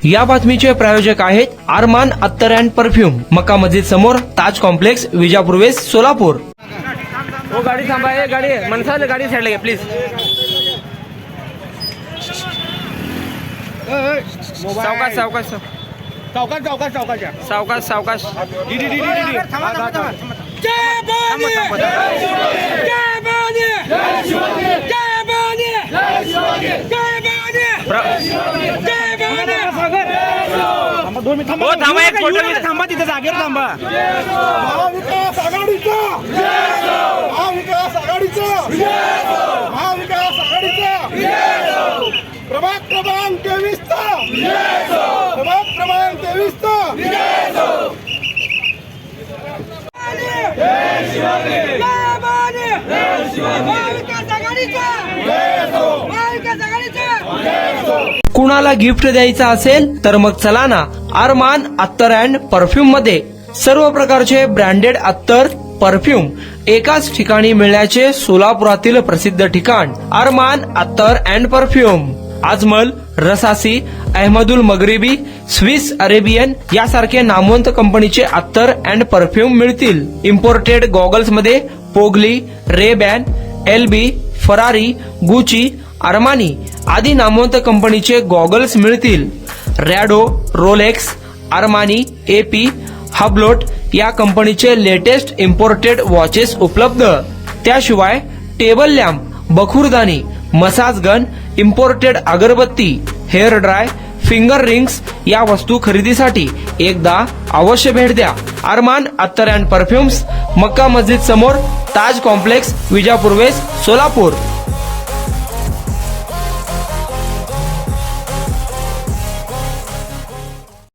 या बातमीचे प्रायोजक आहेत अरमान अत्तर अँड परफ्यूम, मक्का मस्जिद समोर, ताज कॉम्प्लेक्स, विजापूर वेस्ट, सोलापूर. हो गाडी थांबा, हे गाडी मनसाल गाडी साईडला घ्या प्लीज. सावकाश सावकाश सावकाश सावकाश सावकाश या. सावकाश सावकाश. हो थांबा, एक फोटो थांबा, तिथे जागेवर थांबा. महाविकास आघाडीचा, महाविकास आघाडीचा, महाविकास आघाडीचा, प्रभाग क्रमांक 23 प्रभाग क्रमांक 23 कुणाला गिफ्ट द्यायचं असेल तर मग चला ना अरमान अत्तर अँड परफ्यूम मध्ये. सर्व प्रकारचे ब्रँडेड अत्तर परफ्यूम एकाच ठिकाणी मिळण्याचे सोलापुरातील प्रसिद्ध ठिकाण अरमान अत्तर and perfume. Ajmal, Rasasi, Ahmed Al Maghribi, Swiss Arabian यासारखे नामवंत कंपनीचे अत्तर अँड परफ्यूम मिळतील. इम्पोर्टेड गॉगल्स मध्ये पोगली, RayBan, LB, Ferrari, Gucci, Armani आदी नामवंत कंपनीचे गॉगल्स मिळतील. Rado, Rolex, Armani, AP, Hublot या कंपनीचे लेटेस्ट इम्पोर्टेड वॉचेस उपलब्ध. त्याशिवाय टेबल लॅम्प, बखुरदानी, मसाज गन, इम्पोर्टेड अगरबत्ती, हेअर ड्राय, फिंगर रिंग्स या वस्तू खरेदीसाठी एकदा अवश्य भेट द्या. अरमान अत्तर अँड परफ्यूम्स, मक्का मस्जिद समोर, ताज कॉम्प्लेक्स, विजापूर वेस्ट, सोलापूर.